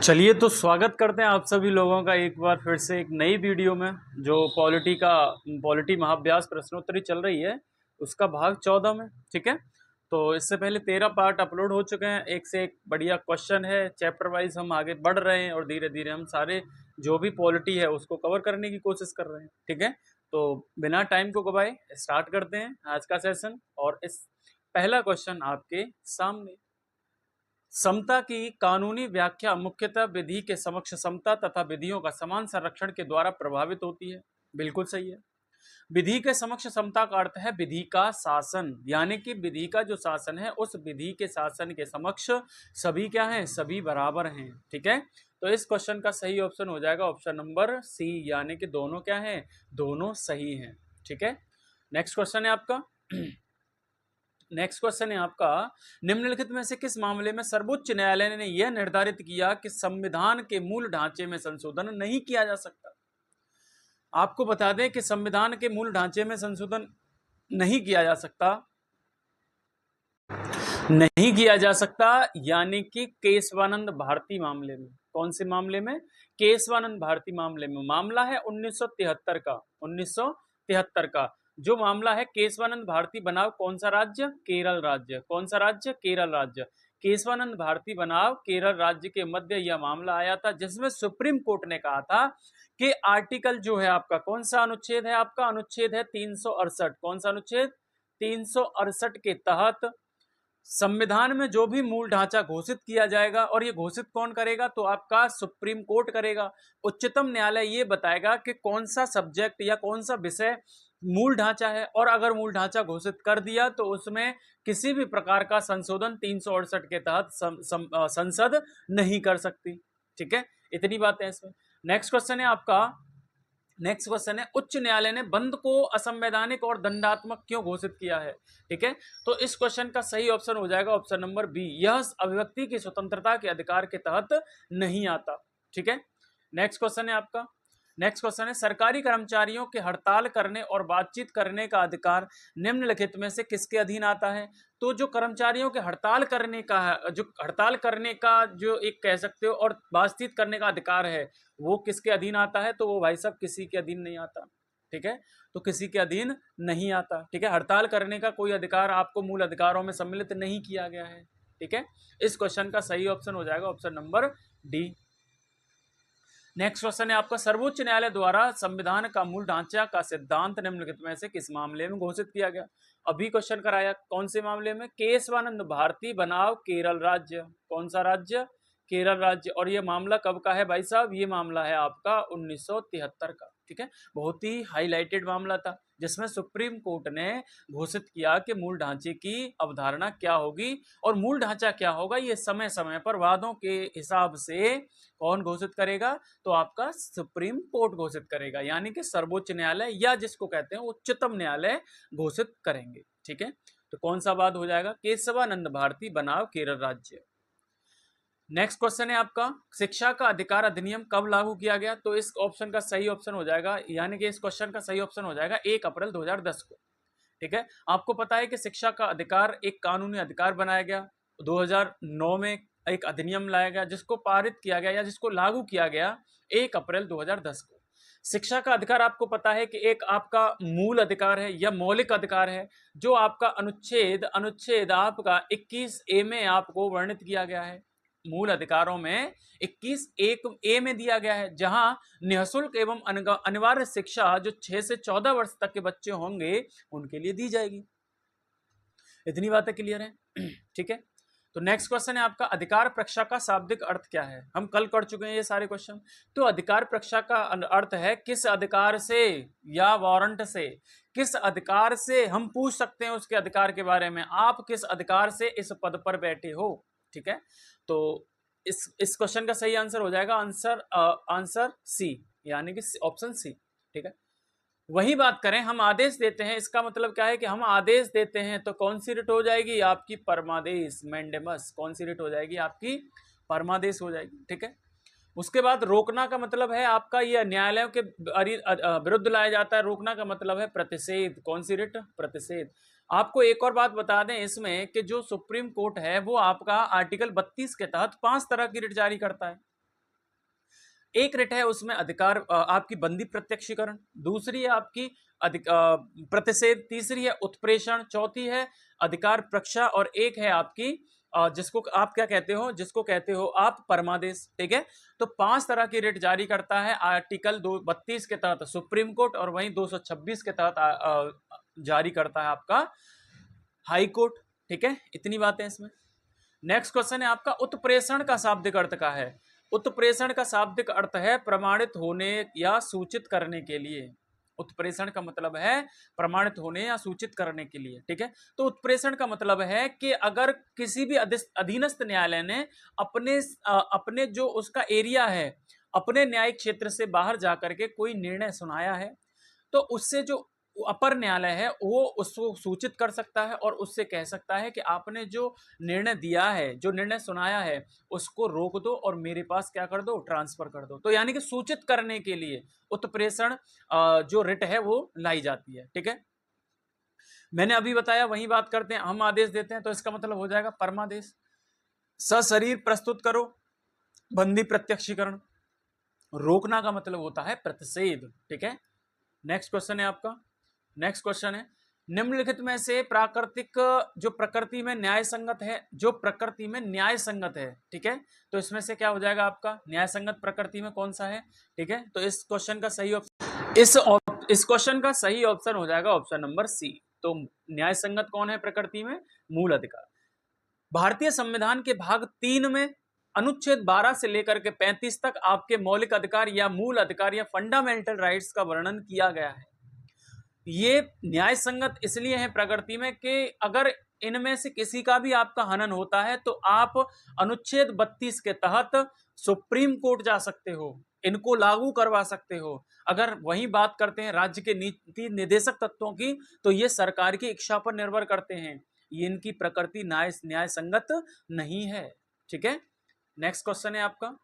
चलिए तो स्वागत करते हैं आप सभी लोगों का एक बार फिर से एक नई वीडियो में जो पॉलिटी महाअभ्यास प्रश्नोत्तरी चल रही है उसका भाग 14 में। ठीक है, तो इससे पहले 13 पार्ट अपलोड हो चुके हैं, एक से एक बढ़िया क्वेश्चन है, चैप्टर वाइज हम आगे बढ़ रहे हैं और धीरे धीरे हम सारे जो भी पॉलिटी है उसको कवर करने की कोशिश कर रहे हैं। ठीक है, तो बिना टाइम को गवाए स्टार्ट करते हैं आज का सेशन। और इस पहला क्वेश्चन आपके सामने, समता की कानूनी व्याख्या मुख्यतः विधि के समक्ष समता तथा विधियों का समान संरक्षण के द्वारा प्रभावित होती है। बिल्कुल सही है। विधि के समक्ष समता का अर्थ है विधि का शासन, यानी कि विधि का जो शासन है उस विधि के शासन के समक्ष सभी क्या हैं, सभी बराबर हैं। ठीक है, तो इस क्वेश्चन का सही ऑप्शन हो जाएगा ऑप्शन नंबर सी, यानी कि दोनों क्या हैं, दोनों सही हैं। ठीक है, नेक्स्ट क्वेश्चन है आपका नेक्स्ट क्वेश्चन है आपका, निम्नलिखित में से किस मामले में सर्वोच्च न्यायालय ने यह निर्धारित किया कि संविधान के मूल ढांचे में संशोधन नहीं किया जा सकता। आपको बता दें कि संविधान के मूल ढांचे में संशोधन नहीं किया जा सकता, यानी कि केशवानंद भारती मामले में। कौन से मामले में? केशवानंद भारती मामले में। मामला है 1973 का, 1973 का जो मामला है केशवानंद भारती बनाम कौन सा राज्य? केरल राज्य। कौन सा राज्य? केरल राज्य। केशवानंद भारती बनाम केरल राज्य के मध्य यह मामला आया था, जिसमें सुप्रीम कोर्ट ने कहा था कि आर्टिकल जो है आपका, कौन सा अनुच्छेद है आपका? अनुच्छेद है 368। कौन सा अनुच्छेद? 368 के तहत संविधान में जो भी मूल ढांचा घोषित किया जाएगा, और ये घोषित कौन करेगा? तो आपका सुप्रीम कोर्ट करेगा। उच्चतम न्यायालय ये बताएगा कि कौन सा सब्जेक्ट या कौन सा विषय मूल ढांचा है, और अगर मूल ढांचा घोषित कर दिया तो उसमें किसी भी प्रकार का संशोधन 368 के तहत संसद नहीं कर सकती। ठीक है, इतनी बात है इसमें। नेक्स्ट क्वेश्चन है आपका, नेक्स्ट क्वेश्चन है, उच्च न्यायालय ने बंद को असंवैधानिक और दंडात्मक क्यों घोषित किया है? ठीक है, तो इस क्वेश्चन का सही ऑप्शन हो जाएगा ऑप्शन नंबर बी, यह अभिव्यक्ति की स्वतंत्रता के अधिकार के तहत नहीं आता। ठीक है, नेक्स्ट क्वेश्चन है आपका, नेक्स्ट क्वेश्चन है, सरकारी कर्मचारियों के हड़ताल करने और बातचीत करने का अधिकार निम्नलिखित में से किसके अधीन आता है? तो जो कर्मचारियों के हड़ताल करने का है, जो हड़ताल करने का जो एक कह सकते हो और बातचीत करने का अधिकार है, वो किसके अधीन आता है? तो वो भाई साहब किसी के अधीन नहीं आता। ठीक है, तो किसी के अधीन नहीं आता। ठीक है, हड़ताल करने का कोई अधिकार आपको मूल अधिकारों में सम्मिलित नहीं किया गया है। ठीक है, इस क्वेश्चन का सही ऑप्शन हो जाएगा option number D. Next question है आपका, सर्वोच्च न्यायालय द्वारा संविधान का मूल ढांचा का सिद्धांत निम्नलिखित में से किस मामले में घोषित किया गया? अभी क्वेश्चन कराया, कौन से मामले में? केशवानंद भारती बनाम केरल राज्य। कौन सा राज्य? केरल राज्य। और ये मामला कब का है भाई साहब? ये मामला है आपका 1973 का। ठीक है, बहुत ही हाईलाइटेड मामला था, जिसमें सुप्रीम कोर्ट ने घोषित किया कि मूल ढांचे की अवधारणा क्या होगी और मूल ढांचा क्या होगा, ये समय समय पर वादों के हिसाब से कौन घोषित करेगा? तो आपका सुप्रीम कोर्ट घोषित करेगा, यानी कि सर्वोच्च न्यायालय या जिसको कहते हैं उच्चतम न्यायालय घोषित करेंगे। ठीक है, तो कौन सा बात हो जाएगा? केशवानंद भारती बनाम केरल राज्य। नेक्स्ट क्वेश्चन है आपका, शिक्षा का अधिकार अधिनियम कब लागू किया गया? तो इस ऑप्शन का सही ऑप्शन हो जाएगा, यानी कि इस क्वेश्चन का सही ऑप्शन हो जाएगा 1 अप्रैल 2010 को। ठीक है, आपको पता है कि शिक्षा का अधिकार एक कानूनी अधिकार बनाया गया, 2009 में एक अधिनियम लाया गया जिसको पारित किया गया या जिसको लागू किया गया 1 अप्रैल 2010 को। शिक्षा का अधिकार आपको पता है कि एक आपका मूल अधिकार है या मौलिक अधिकार है, जो आपका अनुच्छेद आपका 21A में आपको वर्णित किया गया है। मूल अधिकारों में 21A में दिया गया है, जहां निःशुल्क एवं अनिवार्य शिक्षा जो 6 से 14 वर्ष तक के बच्चे होंगे उनके लिए दी जाएगी। इतनी बातें क्लियर है? ठीक है, तो नेक्स्ट क्वेश्चन है आपका, अधिकार प्रक्षा का शाब्दिक अर्थ क्या है? हम कल कर चुके हैं ये सारे क्वेश्चन। तो अधिकार प्रक्षा का अर्थ है किस अधिकार से या वारंट से, किस अधिकार से हम पूछ सकते हैं उसके अधिकार के बारे में, आप किस अधिकार से इस पद पर बैठे हो। ठीक है, तो इस क्वेश्चन का सही आंसर हो जाएगा आंसर सी, यानी कि ऑप्शन सी। ठीक है, वही बात करें, हम आदेश देते हैं, इसका मतलब क्या है कि हम आदेश देते हैं, तो कौन सी रिट हो जाएगी? आपकी परमादेश, मैंडेमस। कौन सी रिट हो जाएगी? आपकी परमादेश हो जाएगी। ठीक है, उसके बाद रोकना का मतलब है आपका, ये न्यायालयों के विरुद्ध लाया जाता है, रोकना का मतलब है प्रतिषेध। कौन सी रिट? प्रतिषेध। आपको एक और बात बता दें इसमें कि जो सुप्रीम कोर्ट है वो आपका आर्टिकल 32 के तहत 5 तरह की रिट जारी करता है। एक रिट है उसमें अधिकार आपकी बंदी प्रत्यक्षीकरण, दूसरी है आपकी प्रतिषेध, तीसरी है उत्प्रेषण, चौथी है अधिकार प्रक्षा और एक है आपकी जिसको आप क्या कहते हो, जिसको कहते हो आप परमादेश। ठीक है, तो 5 तरह की रिट जारी करता है आर्टिकल 232 के तहत सुप्रीम कोर्ट, और वहीं 226 के तहत जारी करता है आपका हाई कोर्ट। ठीक है, इतनी बातें इसमें। नेक्स्ट क्वेश्चन है आपका उत्प्रेषण का शाब्दिक अर्थ का है। उत्प्रेषण का शाब्दिक अर्थ है प्रमाणित होने या सूचित करने के लिए। उत्प्रेषण का मतलब है प्रमाणित होने या सूचित करने के लिए। ठीक है, तो उत्प्रेषण का मतलब है कि अगर किसी भी अधीनस्थ न्यायालय ने अपने जो उसका एरिया है, अपने न्यायिक क्षेत्र से बाहर जाकर के कोई निर्णय सुनाया है, तो उससे जो अपर न्यायालय है वो उसको सूचित कर सकता है और उससे कह सकता है कि आपने जो निर्णय दिया है, जो निर्णय सुनाया है, उसको रोक दो और मेरे पास क्या कर दो, ट्रांसफर कर दो। तो यानी कि सूचित करने के लिए उत्प्रेषण जो रिट है वो लाई जाती है। ठीक है, मैंने अभी बताया वही बात करते हैं, हम आदेश देते हैं तो इसका मतलब हो जाएगा परमादेश। सशरीर प्रस्तुत करो, बंदी प्रत्यक्षीकरण। रोकना का मतलब होता है प्रतिषेध। ठीक है, नेक्स्ट क्वेश्चन है आपका, नेक्स्ट क्वेश्चन है निम्नलिखित में से प्राकृतिक जो प्रकृति में न्याय संगत है, जो प्रकृति में न्याय संगत है, ठीक है, तो इसमें से क्या हो जाएगा आपका न्याय संगत प्रकृति में कौन सा है। ठीक है, तो इस क्वेश्चन का सही ऑप्शन इस क्वेश्चन का सही ऑप्शन हो जाएगा ऑप्शन नंबर सी। तो न्याय संगत कौन है प्रकृति में, मूल अधिकार। भारतीय संविधान के भाग 3 में अनुच्छेद 12 से लेकर के 35 तक आपके मौलिक अधिकार या मूल अधिकार या फंडामेंटल राइट्स का वर्णन किया गया है। ये न्याय संगत इसलिए है प्रकृति में कि अगर इनमें से किसी का भी आपका हनन होता है तो आप अनुच्छेद 32 के तहत सुप्रीम कोर्ट जा सकते हो, इनको लागू करवा सकते हो। अगर वही बात करते हैं राज्य के नीति निर्देशक तत्वों की, तो ये सरकार की इच्छा पर निर्भर करते हैं, ये इनकी प्रकृति न्याय संगत नहीं है। ठीक है, नेक्स्ट क्वेश्चन है आपका,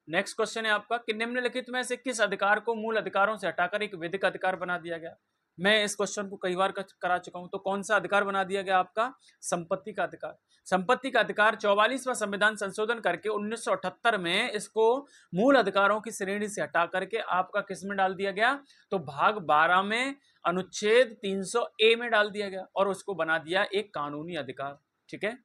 नेक्स्ट क्वेश्चन है आपका कि निम्नलिखित में से किस अधिकार को मूल अधिकारों से हटाकर एक विधिक अधिकार बना दिया गया। मैं इस क्वेश्चन को कई बार करा चुका हूं, तो कौन सा अधिकार बना दिया गया आपका, संपत्ति का अधिकार। संपत्ति का अधिकार 44वां संविधान संशोधन करके 1978 में इसको मूल अधिकारों की श्रेणी से हटा करके आपका किस में डाल दिया गया, तो भाग 12 में अनुच्छेद 300A में डाल दिया गया और उसको बना दिया एक कानूनी अधिकार। ठीक है,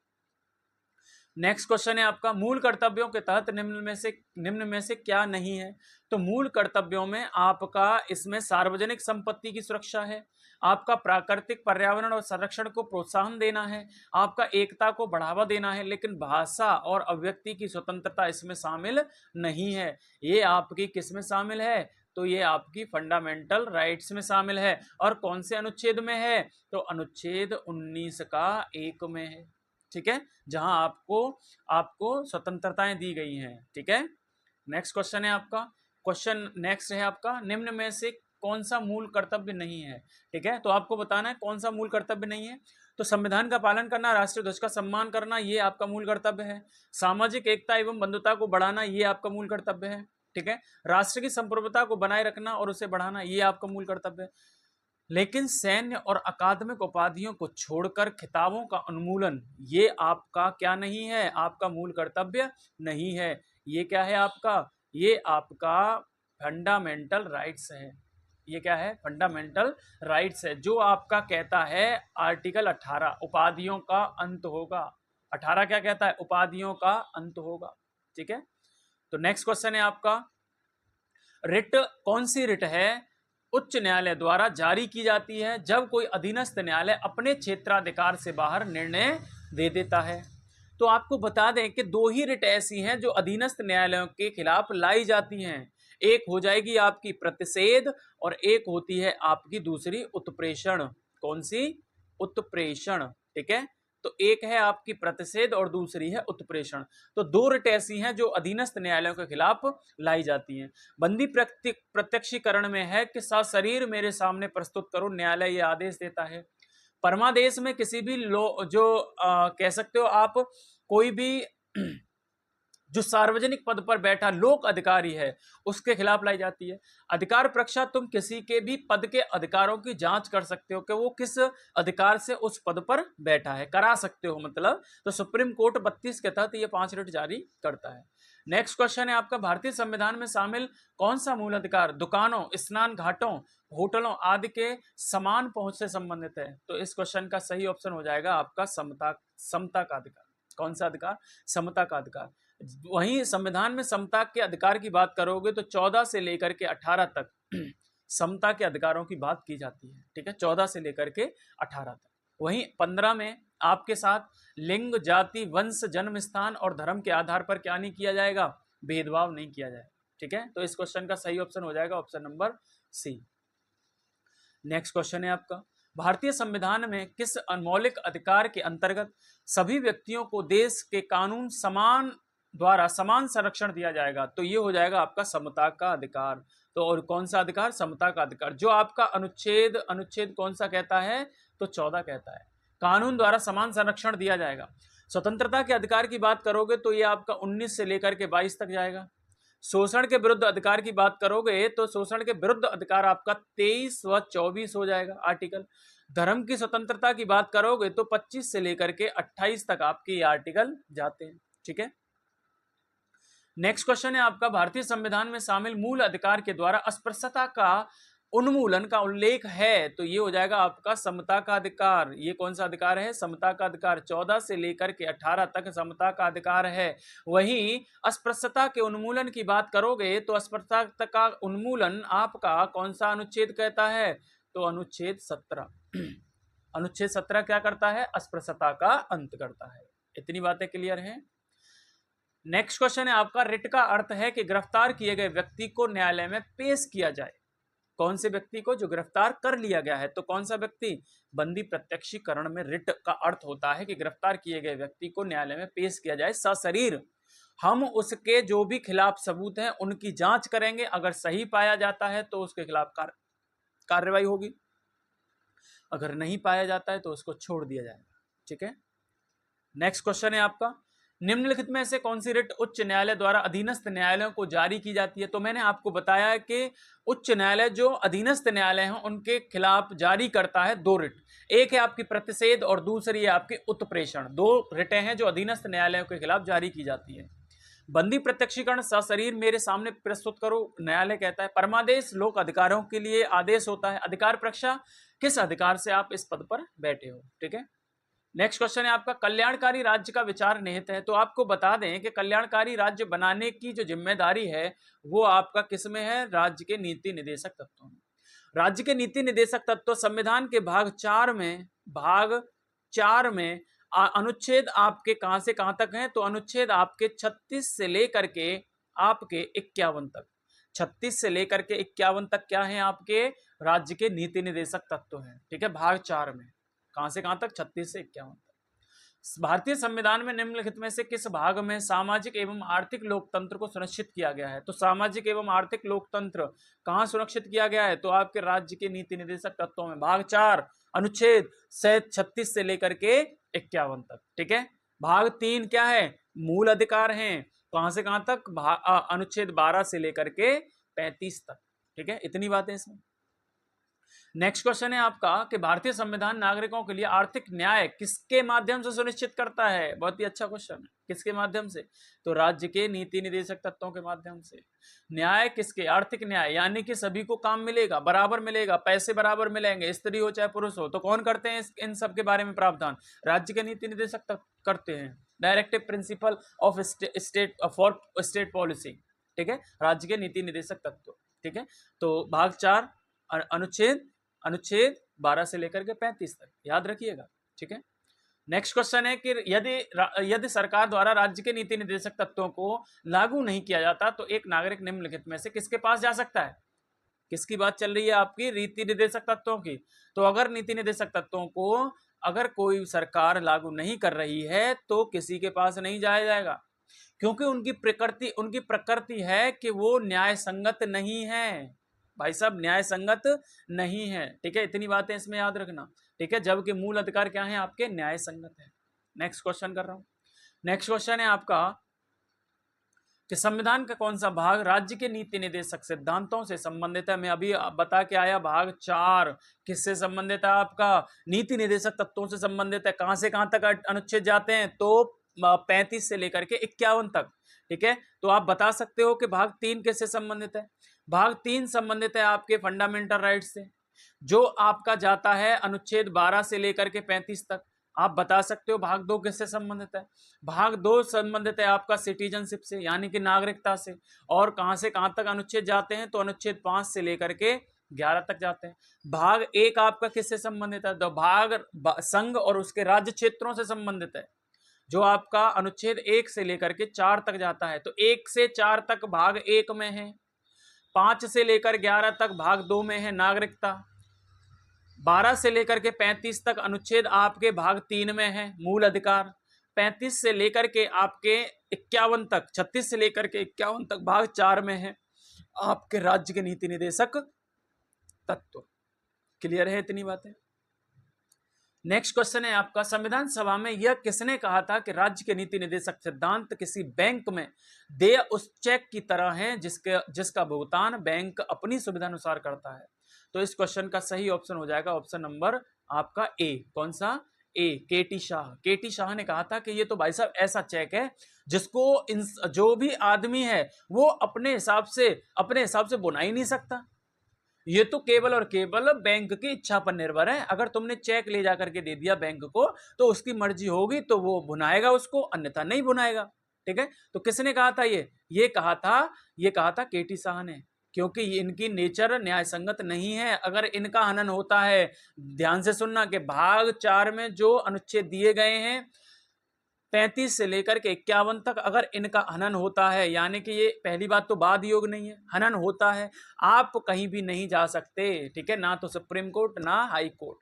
नेक्स्ट क्वेश्चन है आपका मूल कर्तव्यों के तहत निम्न में से क्या नहीं है। तो मूल कर्तव्यों में आपका इसमें सार्वजनिक संपत्ति की सुरक्षा है, आपका प्राकृतिक पर्यावरण और संरक्षण को प्रोत्साहन देना है, आपका एकता को बढ़ावा देना है, लेकिन भाषा और अभिव्यक्ति की स्वतंत्रता इसमें शामिल नहीं है। ये आपकी किस में शामिल है, तो ये आपकी फंडामेंटल राइट्स में शामिल है। और कौन से अनुच्छेद में है, तो अनुच्छेद 19 का 1 में है। ठीक है, जहां आपको स्वतंत्रताएं दी गई हैं। ठीक है, नेक्स्ट क्वेश्चन है आपका, क्वेश्चन नेक्स्ट है आपका निम्न में से कौन सा मूल कर्तव्य नहीं है। ठीक है, तो आपको बताना है कौन सा मूल कर्तव्य नहीं है। तो संविधान का पालन करना, राष्ट्रीय ध्वज का सम्मान करना, ये आपका मूल कर्तव्य है। सामाजिक एकता एवं बंधुता को बढ़ाना, ये आपका मूल कर्तव्य है। ठीक है, राष्ट्र की संप्रभुता को बनाए रखना और उसे बढ़ाना, ये आपका मूल कर्तव्य है। लेकिन सैन्य और अकादमिक उपाधियों को छोड़कर खिताबों का उन्मूलन, ये आपका क्या नहीं है, आपका मूल कर्तव्य नहीं है। ये क्या है आपका, ये आपका फंडामेंटल राइट्स है। ये क्या है, फंडामेंटल राइट्स है, जो आपका कहता है आर्टिकल 18 उपाधियों का अंत होगा। 18 क्या कहता है, उपाधियों का अंत होगा। ठीक है, तो नेक्स्ट क्वेश्चन है आपका रिट कौन सी रिट है उच्च न्यायालय द्वारा जारी की जाती है जब कोई अधीनस्थ न्यायालय अपने क्षेत्राधिकार से बाहर निर्णय दे देता है। तो आपको बता दें कि 2 ही रिट ऐसी हैं जो अधीनस्थ न्यायालयों के खिलाफ लाई जाती हैं। एक हो जाएगी आपकी प्रतिषेध और एक होती है आपकी दूसरी उत्प्रेषण। कौन सी, उत्प्रेषण। ठीक है, तो एक है आपकी प्रतिषेध और दूसरी है उत्प्रेषण। तो 2 रिट ऐसी हैं जो अधीनस्थ न्यायालयों के खिलाफ लाई जाती हैं। बंदी प्रत्यक्षीकरण में है कि सशरीर मेरे सामने प्रस्तुत करो, न्यायालय ये आदेश देता है। परमादेश में किसी भी कह सकते हो आप, कोई भी जो सार्वजनिक पद पर बैठा लोक अधिकारी है उसके खिलाफ लाई जाती है। अधिकार प्रक्षा, तुम किसी के भी पद के अधिकारों की जांच कर सकते हो कि वो किस अधिकार से उस पद पर बैठा है, करा सकते हो मतलब। तो सुप्रीम कोर्ट 32 के तहत ये 5 रिट जारी करता है। नेक्स्ट क्वेश्चन है आपका, भारतीय संविधान में शामिल कौन सा मूल अधिकार दुकानों, स्नान घाटों, होटलों आदि के समान पहुंच से संबंधित है? तो इस क्वेश्चन का सही ऑप्शन हो जाएगा आपका समता का अधिकार। कौन सा अधिकार? समता का अधिकार। वहीं संविधान में समता के अधिकार की बात करोगे तो 14 से लेकर के 18 तक समता के अधिकारों की बात की जाती है। ठीक है, 14 से लेकर के 18 तक। वहीं 15 में आपके साथ लिंग, जाति, वंश, जन्म स्थान और धर्म के आधार पर क्या नहीं किया जाएगा? भेदभाव नहीं किया जाएगा। ठीक है, तो इस क्वेश्चन का सही ऑप्शन हो जाएगा option number C. Next question है आपका, भारतीय संविधान में किस मौलिक अधिकार के अंतर्गत सभी व्यक्तियों को देश के कानून द्वारा समान संरक्षण दिया जाएगा? तो ये हो जाएगा आपका समता का अधिकार। तो और कौन सा अधिकार? समता का अधिकार, जो आपका अनुच्छेद कौन सा कहता है? तो 14 कहता है, कानून द्वारा समान संरक्षण दिया जाएगा। स्वतंत्रता के अधिकार की बात करोगे तो ये आपका 19 से लेकर के 22 तक जाएगा। शोषण के विरुद्ध अधिकार की बात करोगे तो शोषण के विरुद्ध अधिकार आपका 23 व 24 हो जाएगा आर्टिकल। धर्म की स्वतंत्रता की बात करोगे तो 25 से लेकर के 28 तक आपके ये आर्टिकल जाते हैं। ठीक है, नेक्स्ट क्वेश्चन है आपका, भारतीय संविधान में शामिल मूल अधिकार के द्वारा अस्पृश्यता का उन्मूलन का उल्लेख है? तो ये हो जाएगा आपका समता का अधिकार। ये कौन सा अधिकार है? समता का अधिकार। 14 से लेकर के 18 तक समता का अधिकार है। वहीं अस्पृश्यता के उन्मूलन की बात करोगे तो अस्पृश्यता का उन्मूलन आपका कौन सा अनुच्छेद कहता है? तो अनुच्छेद 17। अनुच्छेद 17 क्या करता है? अस्पृश्यता का अंत करता है। इतनी बातें क्लियर हैं? नेक्स्ट क्वेश्चन है आपका, रिट का अर्थ है कि गिरफ्तार किए गए व्यक्ति को न्यायालय में पेश किया जाए। कौन से व्यक्ति को? जो गिरफ्तार कर लिया गया है। तो कौन सा व्यक्ति? बंदी प्रत्यक्षीकरण में रिट का अर्थ होता है कि गिरफ्तार किए गए व्यक्ति को न्यायालय में पेश किया जाए सशरीर। हम उसके जो भी खिलाफ सबूत हैं उनकी जांच करेंगे, अगर सही पाया जाता है तो उसके खिलाफ कार्रवाई होगी, अगर नहीं पाया जाता है तो उसको छोड़ दिया जाएगा। ठीक है, नेक्स्ट क्वेश्चन है आपका, निम्नलिखित में से कौन सी रिट उच्च न्यायालय द्वारा अधीनस्थ न्यायालयों को जारी की जाती है? तो मैंने आपको बताया है कि उच्च न्यायालय जो अधीनस्थ न्यायालय हैं उनके खिलाफ जारी करता है 2 रिट। एक है आपकी प्रतिषेध और दूसरी है आपकी उत्प्रेषण। 2 रिटें हैं जो अधीनस्थ न्यायालयों के खिलाफ जारी की जाती है। बंदी प्रत्यक्षीकरण सशरीर मेरे सामने प्रस्तुत करो, न्यायालय कहता है। परमादेश लोक अधिकारों के लिए आदेश होता है। अधिकार परीक्षा, किस अधिकार से आप इस पद पर बैठे हो। ठीक है, नेक्स्ट क्वेश्चन है आपका, कल्याणकारी राज्य का विचार निहित है। तो आपको बता दें कि कल्याणकारी राज्य बनाने की जो जिम्मेदारी है वो आपका किसमें है? राज्य के नीति निदेशक तत्वों में। राज्य के नीति निदेशक तत्व संविधान के भाग 4 में अनुच्छेद आपके कहां से कहां तक हैं? तो अनुच्छेद आपके 36 से लेकर के आपके 51 तक। 36 से लेकर के 51 तक क्या है? आपके राज्य के नीति निदेशक तत्व हैं। ठीक है, भाग 4 में कहां से कहां तक? 36 से 51 तक। भारतीय संविधान में निम्नलिखित में से किस भाग में सामाजिक एवं आर्थिक लोकतंत्र को सुनिश्चित किया गया है? तो सामाजिक एवं आर्थिक लोकतंत्र कहां सुरक्षित किया गया है? तो आपके राज्य के नीति निर्देशक तत्वों में, भाग 4 अनुच्छेद 36 से लेकर के 51 तक। ठीक है, भाग 3 क्या है? मूल अधिकार हैं। कहां से कहां तक? अनुच्छेद 12 से लेकर के 35 तक। ठीक है, इतनी बातें इसमें। नेक्स्ट क्वेश्चन है आपका कि भारतीय संविधान नागरिकों के लिए आर्थिक न्याय किसके माध्यम से सुनिश्चित करता है? बहुत ही अच्छा क्वेश्चन है। किसके माध्यम से? तो राज्य के नीति निदेशक तत्वों के माध्यम से। न्याय किसके? आर्थिक न्याय, यानी कि सभी को काम मिलेगा, बराबर मिलेगा, पैसे बराबर मिलेंगे, स्त्री हो चाहे पुरुष हो। तो कौन करते हैं इन सब के बारे में प्रावधान? राज्य के नीति निदेशक करते हैं। Directive principle of state for state policy. ठीक है, राज्य के नीति निदेशक तत्व। ठीक है, तो भाग 4 अनुच्छेद 12 से लेकर के 35 तक याद रखिएगा। ठीक है, नेक्स्ट क्वेश्चन है कि यदि सरकार द्वारा राज्य के नीति निर्देशक तत्वों को लागू नहीं किया जाता तो एक नागरिक निम्नलिखित में से किसके पास जा सकता है? किसकी बात चल रही है? आपकी नीति निर्देशक तत्वों की। तो अगर नीति निर्देशक तत्वों को अगर कोई सरकार लागू नहीं कर रही है तो किसी के पास नहीं जाया जाएगा, क्योंकि उनकी प्रकृति है कि वो न्याय संगत नहीं है। भाई साहब, न्याय संगत नहीं है। ठीक है, इतनी बातें इसमें याद रखना। ठीक है, जबकि मूल अधिकार क्या है आपके? न्याय संगत है। नेक्स्ट क्वेश्चन कर रहा हूं। नेक्स्ट क्वेश्चन है आपका कि संविधान का कौन सा भाग राज्य के नीति निर्देशक सिद्धांतों से संबंधित है? मैं अभी बता के आया, भाग 4 किससे संबंधित है? आपका नीति निर्देशक तत्वों से संबंधित है। कहां से कहां तक अनुच्छेद जाते हैं? तो 35 से लेकर के 51 तक। ठीक है, तो आप बता सकते हो कि भाग 3 किससे संबंधित है। भाग 3 संबंधित है आपके फंडामेंटल राइट से, जो आपका जाता है अनुच्छेद 12 से लेकर के 35 तक। आप बता सकते हो भाग 2 किससे संबंधित है। भाग 2 संबंधित है आपका सिटीजनशिप से, यानी कि नागरिकता से। और कहां से कहां तक अनुच्छेद जाते हैं, तो अनुच्छेद 5 से लेकर के 11 तक जाते हैं। भाग 1 आपका किससे संबंधित है, तो भाग संघ और उसके राज्य क्षेत्रों से संबंधित है, जो आपका अनुच्छेद 1 से लेकर के 4 तक जाता है। तो 1 से 4 तक भाग 1 में है, 5 से लेकर 11 तक भाग 2 में है नागरिकता, 12 से लेकर के 35 तक अनुच्छेद आपके भाग 3 में है मूल अधिकार, 35 से लेकर के आपके 51 तक, 36 से लेकर के 51 तक भाग 4 में है आपके राज्य के नीति निर्देशक तत्व। क्लियर है इतनी बातें। नेक्स्ट क्वेश्चन है आपका, संविधान सभा में यह किसने कहा था कि राज्य के नीति निर्देशक सिद्धांत किसी बैंक में देय उस चेक की तरह है जिसका भुगतान बैंक अपनी सुविधा अनुसार करता है। तो इस क्वेश्चन का सही ऑप्शन हो जाएगा ऑप्शन नंबर आपका ए। कौन सा? ए, केटी शाह। केटी शाह ने कहा था कि ये तो भाई साहब ऐसा चेक है जिसको जो भी आदमी है वो अपने हिसाब से बुना ही नहीं सकता। ये तो केवल और केवल बैंक की इच्छा पर निर्भर है। अगर तुमने चेक ले जाकर के दे दिया बैंक को तो उसकी मर्जी होगी तो वो बुनाएगा उसको, अन्यथा नहीं बुनाएगा। ठीक है, तो किसने कहा था ये कहा था केटी शाह ने, क्योंकि इनकी नेचर न्याय संगत नहीं है। अगर इनका हनन होता है, ध्यान से सुनना कि भाग 4 में जो अनुच्छेद दिए गए हैं 35 से लेकर के 51 तक, अगर इनका हनन होता है, यानी कि ये पहली बात तो वाद योग नहीं है, हनन होता है, आप कहीं भी नहीं जा सकते। ठीक है, ना तो सुप्रीम कोर्ट ना हाई कोर्ट,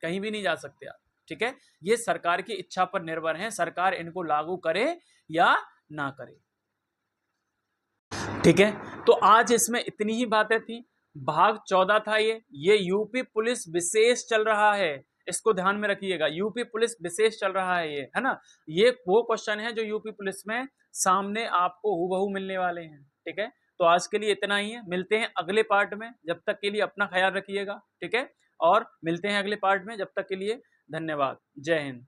कहीं भी नहीं जा सकते आप। ठीक है, ये सरकार की इच्छा पर निर्भर है, सरकार इनको लागू करे या ना करे। ठीक है, तो आज इसमें इतनी ही बातें थी। भाग 14 था ये यूपी पुलिस विशेष चल रहा है, इसको ध्यान में रखिएगा। यूपी पुलिस विशेष चल रहा है ये, है ना। ये वो क्वेश्चन है जो यूपी पुलिस में सामने आपको हूबहू मिलने वाले हैं। ठीक है, तो आज के लिए इतना ही है, मिलते हैं अगले पार्ट में। जब तक के लिए अपना ख्याल रखिएगा। ठीक है, और मिलते हैं अगले पार्ट में, जब तक के लिए धन्यवाद। जय हिंद।